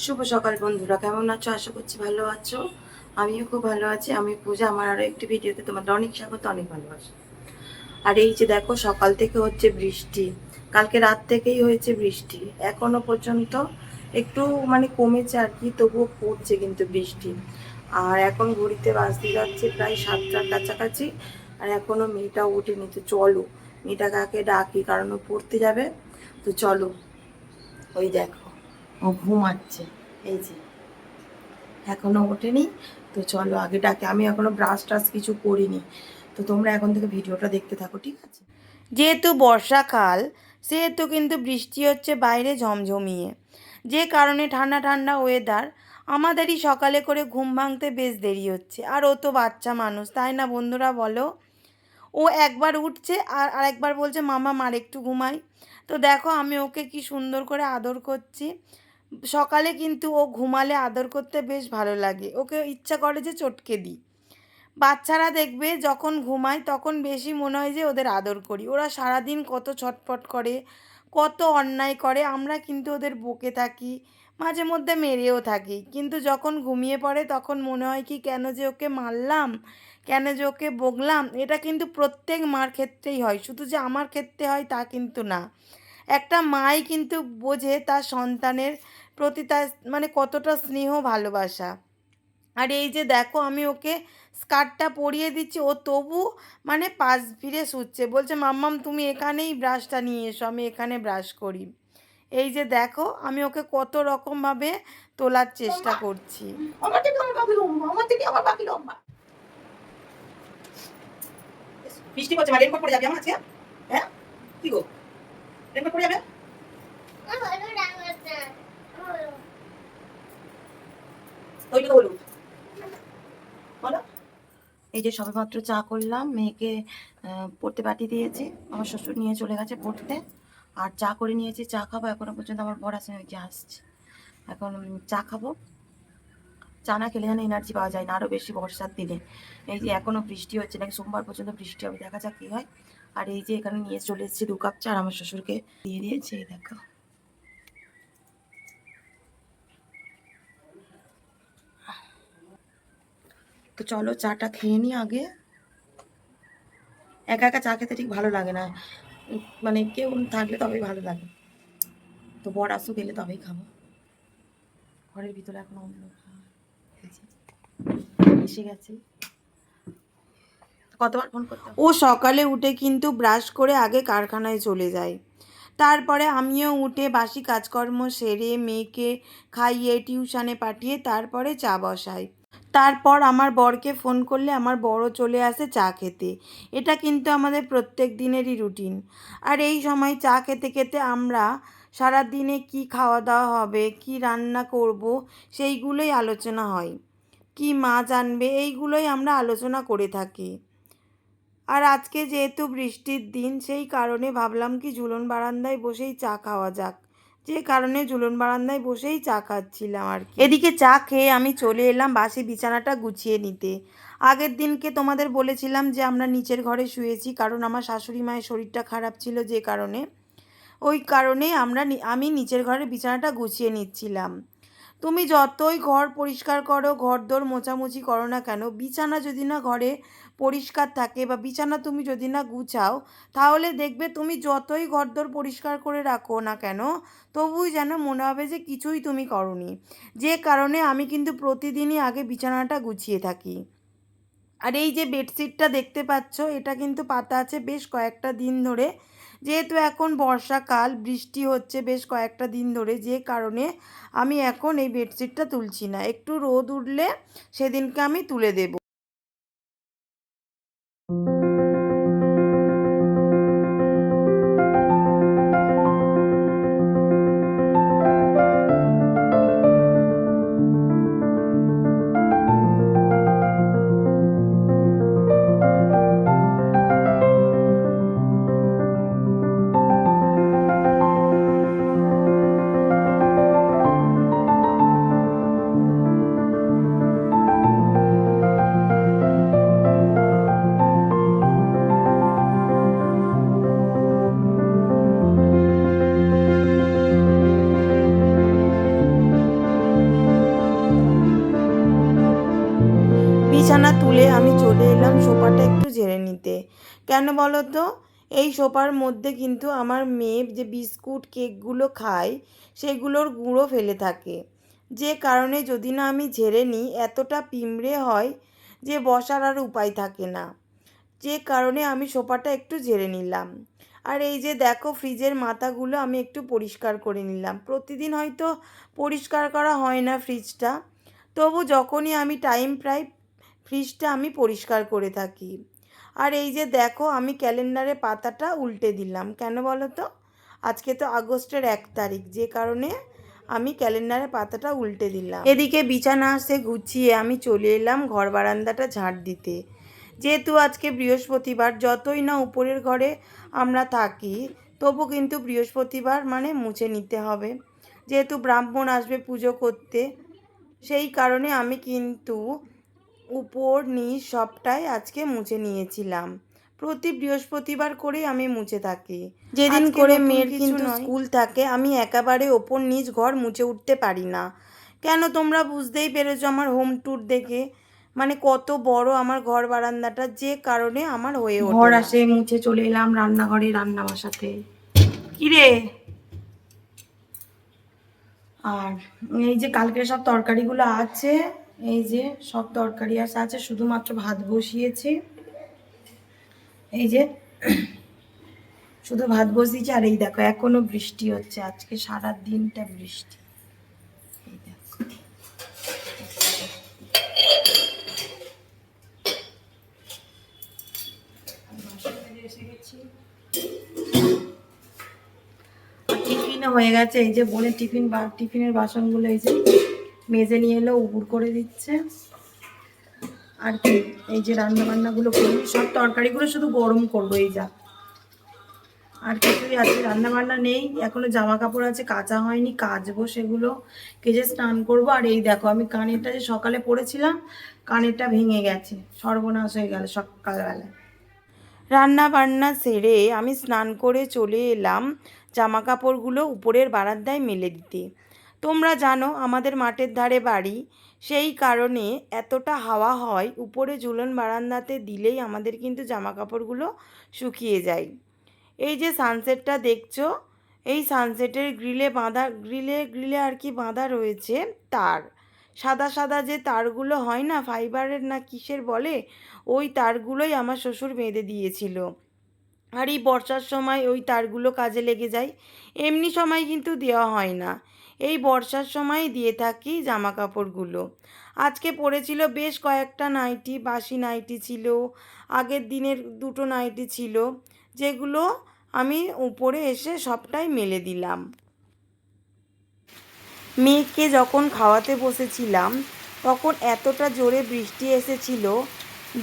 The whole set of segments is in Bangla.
শুভ সকাল বন্ধুরা, কেমন আছো? আশা করছি ভালো আছো। আমিও খুব ভালো আছি। আমি পূজা, আমার আরো একটি ভিডিওতে তোমাদের অনেক স্বাগত, অনেক ভালোবাসা। আর এই যে দেখো, সকাল থেকে হচ্ছে বৃষ্টি, কালকে রাত থেকেই হয়েছে বৃষ্টি, এখনো পর্যন্ত একটু কমেছে আর কি, তবুও পড়ছে কিন্তু বৃষ্টি। আর এখন ঘড়িতে বাজতে যাচ্ছে প্রায় 7টার কাছাকাছি, আর এখনো মেয়েটাও ওঠেনি। তো চলো মেয়েটাকে আগে ডাকি, কারণ ও পড়তে যাবে। তো চলো, ওই দেখো ও ঘুমাচ্ছে, এই যে এখনো ওঠেনি। তো চলো আগে ডাকে, আমি এখনো ব্রাশ টাশ কিছু করিনি। তো তোমরা এখন থেকে ভিডিওটা দেখতে থাকো, ঠিক আছে? যেহেতু বর্ষাকাল, সেহেতু কিন্তু বৃষ্টি হচ্ছে বাইরে ঝমঝমিয়ে, যে কারণে ঠান্ডা ঠান্ডা ওয়েদার। আমাদেরই সকালে করে ঘুম ভাঙতে বেশ দেরি হচ্ছে, আর ও তো বাচ্চা মানুষ, তাই না বন্ধুরা বলো? ও একবার উঠছে আর আরেকবার বলছে মামা মার একটু ঘুমাই। তো দেখো আমি ওকে কি সুন্দর করে আদর করছি। সকালে কিন্তু ও ঘুমালে আদর করতে বেশ ভালো লাগে, ওকে ইচ্ছা করে যে চটকে দিই। বাচ্চারা দেখবে যখন ঘুমায় তখন বেশি মনে হয় যে ওদের আদর করি। ওরা সারাদিন কত ছটফট করে, কত অন্যায় করে, আমরা কিন্তু ওদের বকে থাকি, মাঝে মধ্যে মেরেও থাকি। কিন্তু যখন ঘুমিয়ে পড়ে তখন মনে হয় কি, কেন যে ওকে মারলাম, কেন যে ওকে বকলাম। এটা কিন্তু প্রত্যেক মার ক্ষেত্রেই হয়, শুধু যে আমার ক্ষেত্রে হয় তা কিন্তু না। একটা মাই কিন্তু বোঝে তার সন্তানের প্রতি তার কতটা স্নেহ ভালোবাসা। আর এই যে দেখো আমি ওকে স্কার্টটা পরিয়ে দিচ্ছি, ও তবু পাশ ফিরে শুচ্ছে, বলছে মাম্মাম তুমি এখানেই ব্রাশটা নিয়ে এসো, আমি এখানে ব্রাশ করি। এই যে দেখো আমি ওকে কত রকমভাবে তোলার চেষ্টা করছি। আমার থেকে আমার বাকি লম্বা, আমার থেকে আমার বাকি লম্বা। বৃষ্টি পড়ছে, রেনকোট পরে যাবি আমার আজকে? হ্যাঁ কি গো, রেনকোট পরে যাবে? ওইটা বলুন বলো। এই যে সবেমাত্র চা করলাম, মেয়েকে পড়তে পাঠিয়ে দিয়েছি, আমার শ্বশুর নিয়ে চলে গেছে পড়তে। আর চা করে নিয়েছি, চা খাবো। এখনো পর্যন্ত আমার বর আসেনি, ওই যে আসছে এখন। চা খাবো, চা না খেলে যেন এনার্জি পাওয়া যায় না, আরও বেশি বর্ষার দিনে। এই যে এখনো বৃষ্টি হচ্ছে, নাকি সোমবার পর্যন্ত বৃষ্টি হবে, দেখা যাক কী হয়। আর এই যে এখানে নিয়ে চলে এসেছি 2 কাপ চা, আর আমার শ্বশুরকে দিয়ে দিয়েছি, এই দেখো। তো চলো চাটা খেয়ে নিই আগে। একা একা চা খেতে ঠিক ভালো লাগে না, কেউ থাকলে তবেই ভালো লাগে। তো বর আসুক, গেলে তবেই খাবো। ঘরের ভিতরে এখন অন্য এসে গেছে। কতবার ফোন করতে ও সকালে উঠে কিন্তু ব্রাশ করে আগে কারখানায় চলে যায়। তারপরে আমিও উঠে বাসি কাজকর্ম সেরে মেয়েকে খাইয়ে টিউশনে পাঠিয়ে তারপরে চা বসাই। তারপর আমার বরকে ফোন করলে আমার বরও চলে আসে চা খেতে। এটা কিন্তু আমাদের প্রত্যেক দিনেরই রুটিন। আর এই সময় চা খেতে খেতে আমরা সারাদিনে কি খাওয়া দাওয়া হবে, কি রান্না করব, সেইগুলোই আলোচনা হয়। কি মাছ আনবে, এইগুলোই আমরা আলোচনা করে থাকি। আর আজকে যেহেতু বৃষ্টির দিন, সেই কারণে ভাবলাম কি ঝুলন বারান্দায় বসেই চা খাওয়া যাক, যে কারণে ঝুলন বারান্দায় বসেই চা খাচ্ছিলাম আর কি। এদিকে চা খেয়ে আমি চলে এলাম বাসি বিছানাটা গুছিয়ে নিতে। আগের দিনকে তোমাদের বলেছিলাম যে আমরা নিচের ঘরে শুয়েছি, কারণ আমার শাশুড়ি মায়ের শরীরটা খারাপ ছিল, যে কারণে ওই কারণে আমি নিচের ঘরে বিছানাটা গুছিয়ে নিচ্ছিলাম। তুমি যতই ঘর পরিষ্কার করো, ঘরদোর মোছামুছি করো না কেন, বিছানা যদি না ঘরে পরিষ্কার থাকে বা বিছানা তুমি যদি না গুছাও, তাহলে দেখবে তুমি যতই ঘরদোর পরিষ্কার করে রাখো না কেন, তবুই যেন মনে হবে যে কিছুই তুমি করোনি। যে কারণে আমি কিন্তু প্রতিদিনই আগে বিছানাটা গুছিয়ে থাকি। আর এই যে বেডশিটটা দেখতে পাচ্ছ, এটা কিন্তু পাতা আছে বেশ কয়েকটা দিন ধরে। যেহেতু এখন বর্ষাকাল, বৃষ্টি হচ্ছে বেশ কয়েকটা দিন ধরে, যে কারণে আমি এখন এই বেডশিটটা তুলছি না, একটু রোদ উঠলে সেদিনকে আমি তুলে দেব। ঝেড়ে নিতে। কেন বলো তো, এই সোফার মধ্যে কিন্তু আমার মেয়ে যে বিস্কুট কেকগুলো খায় সেগুলোর গুঁড়ো ফেলে থাকে, যে কারণে যদি না আমি ঝেড়ে নিই এতটা পিঁমড়ে হয় যে বসার আর উপায় থাকে না, যে কারণে আমি সোফাটা একটু ঝেড়ে নিলাম। আর এই যে দেখো ফ্রিজের মাথাগুলো আমি একটু পরিষ্কার করে নিলাম। প্রতিদিন হয়তো পরিষ্কার করা হয় না ফ্রিজটা, তবু যখনই আমি টাইম পাই ফ্রিজটা আমি পরিষ্কার করে থাকি। আর এই যে দেখো আমি ক্যালেন্ডারের পাতাটা উল্টে দিলাম। কেন বলো তো, আজকে তো আগস্টের 1 তারিখ, যে কারণে আমি ক্যালেন্ডারের পাতাটা উল্টে দিলাম। এদিকে বিছানা আসে গুছিয়ে আমি চলে এলাম ঘর বারান্দাটা ঝাড় দিতে। যেহেতু আজকে বৃহস্পতিবার, যতই না উপরের ঘরে আমরা থাকি তবু কিন্তু বৃহস্পতিবার মানে মুছে নিতে হবে, যেহেতু ব্রাহ্মণ আসবে পুজো করতে। সেই কারণে আমি কিন্তু উপর নিচ সবটাই আজকে মুছে নিয়েছিলাম। প্রতি বৃহস্পতিবার করেই আমি মুছে থাকি। যেদিন করে মেয়ের কিন্তু স্কুল থাকে আমি একেবারে ওপর নিচ ঘর মুছে উঠতে পারি না। কেন তোমরা বুঝতেই পেরেছো আমার হোম ট্যুর দেখে, মানে কত বড় আমার ঘর বারান্দাটা, যে কারণে আমার হয়ে ওঠে না। ঘর আসে মুছে চলে এলাম রান্নাঘরে রান্না বসাতে। কিরে, আর এই যে কালকে সব তরকারিগুলো আছে, এই যে সব তরকারি আছে, শুধুমাত্র ভাত বসিয়েছি। এই যে শুধু ভাত বসিয়েছি। আর এই দেখো এখনো বৃষ্টি হচ্ছে, আজকে সারা দিনটা বৃষ্টি। এই দেখো এসে গেছি। টিফিনও হয়ে গেছে। এই যে বোনের টিফিনের বাসনগুলো এই যে মেজে নিয়ে এলো, উপুর করে দিচ্ছে। আর কি এই যে রান্না বান্নাগুলো করি, সব তরকারিগুলো শুধু গরম করবো। এই যা আর কিছুই আজকে রান্না বান্না নেই। এখনো জামা কাপড় আছে কাচা হয়নি, কাচবো সেগুলো, কেচে স্নান করবো। আর এই দেখো আমি কানেরটা যে সকালে পরেছিলাম, কানেরটা ভেঙে গেছে, সর্বনাশ হয়ে গেল সকালবেলায়। রান্না বান্না সেরে আমি স্নান করে চলে এলাম জামা কাপড়গুলো উপরের বারান্দায় মেলে দিতে। তোমরা জানো আমাদের মাঠের ধারে বাড়ি, সেই কারণে এতটা হাওয়া হয়, উপরে ঝুলন বারান্দাতে দিলেই আমাদের কিন্তু জামা কাপড়গুলো শুকিয়ে যায়। এই যে সানসেটটা দেখছো, এই সানসেটের গ্রিলে আর কি বাঁধা রয়েছে তার, সাদা সাদা যে তারগুলো হয় না, ফাইবারের না কিসের বলে, ওই তারগুলোই আমার শ্বশুর বেঁধে দিয়েছিল। আর এই বর্ষার সময় ওই তারগুলো কাজে লেগে যায়, এমনি সময় কিন্তু দেওয়া হয় না, এই বর্ষার সময় দিয়ে থাকি জামা কাপড়গুলো। আজকে পরেছিল বেশ কয়েকটা নাইটি, বাসি নাইটি ছিল, আগের দিনের দুটো নাইটি ছিল, যেগুলো আমি উপরে এসে সবটাই মেলে দিলাম। মেয়েকে যখন খাওয়াতে বসেছিলাম তখন এতটা জোরে বৃষ্টি এসেছিল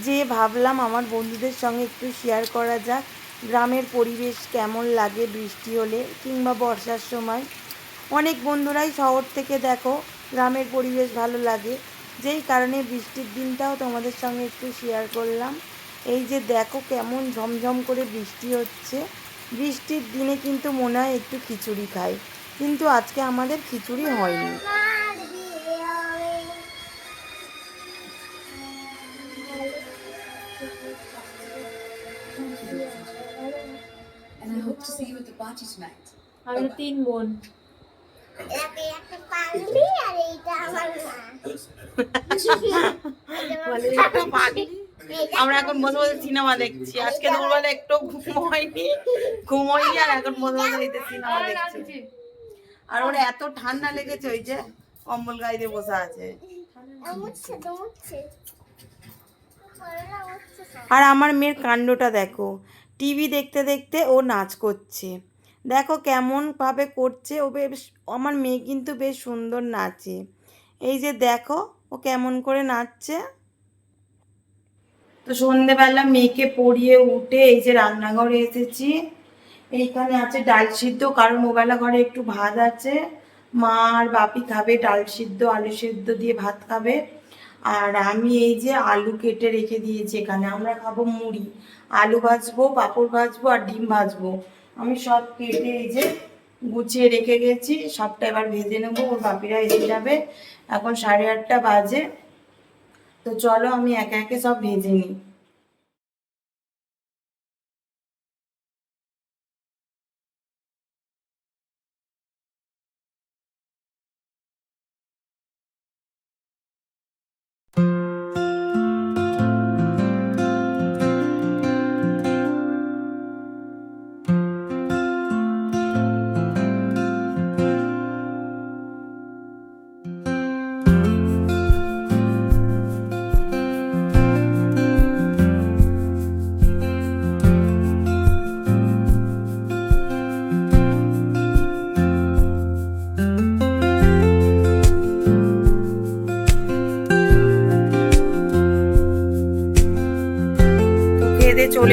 যে ভাবলাম আমার বন্ধুদের সঙ্গে একটু শেয়ার করা যাক গ্রামের পরিবেশ কেমন লাগে বৃষ্টি হলে কিংবা বর্ষার সময়। অনেক বন্ধুরাই শহর থেকে দেখো গ্রামের পরিবেশ ভালো লাগে, যেই কারণে বৃষ্টির দিনটাও তোমাদের সঙ্গে একটু শেয়ার করলাম। এই যে দেখো কেমন ঝমঝম করে বৃষ্টি হচ্ছে। বৃষ্টির দিনে কিন্তু মনে হয় একটু খিচুড়ি খাই, কিন্তু আজকে আমাদের খিচুড়ি হয়নি। আমি 3 বোন। আমরা এখন বসে বসে সিনেমা দেখছি। আজকে দুপুরবেলা একটু ঘুম হয়নি আর এখন বসে বসে সিনেমা দেখছি। আর ওর এত ঠান্ডা লেগেছে, ওই যে কম্বল গায়ে দিয়ে বসে আছে। আর আমার মেয়ের কাণ্ডটা দেখো, টিভি দেখতে দেখতে ও নাচ করছে। দেখো কেমন ভাবে করছে ও, বেশ আমার মেয়ে কিন্তু বেশ সুন্দর নাচে। এই যে দেখো ও কেমন করে নাচছে। তো সন্ধেবেলা মেয়েকে পড়িয়ে উঠে এই যে রান্নাঘরে এসেছি। এইখানে আছে ডাল সিদ্ধ, কারণ ওবেলা ঘরে একটু ভাত আছে, মা আর বাপি খাবে ডাল সিদ্ধ আলু সিদ্ধ দিয়ে ভাত খাবে। আর আমি এই যে আলু কেটে রেখে দিয়েছি, এখানে আমরা খাবো মুড়ি, আলু ভাজবো, পাঁপড় ভাজবো আর ডিম ভাজবো। আমি সব কেটে এই যে গুছিয়ে রেখে গেছি, সবটা এবার ভেজে নেবো। ওর বাপিরা এসে যাবে, এখন 8:30 বাজে। তো চলো আমি একে একে সব ভেজে নিই।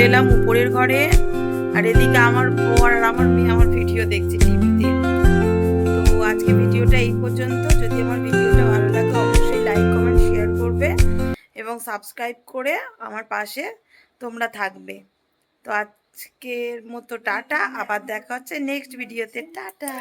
এলাম উপরের ঘরে। আর এদিকে আমার বর আর আমার মেয়ে আমার ভিডিও দেখছে টিভিতে। তো আজকে ভিডিওটা এই পর্যন্ত। যদি আমার ভিডিওটা ভালো লাগে অবশ্যই লাইক কমেন্ট শেয়ার করবে এবং সাবস্ক্রাইব করে আমার পাশে তোমরা থাকবে। তো আজকের মতো টাটা, আবার দেখা হচ্ছে নেক্সট ভিডিওতে। টাটা।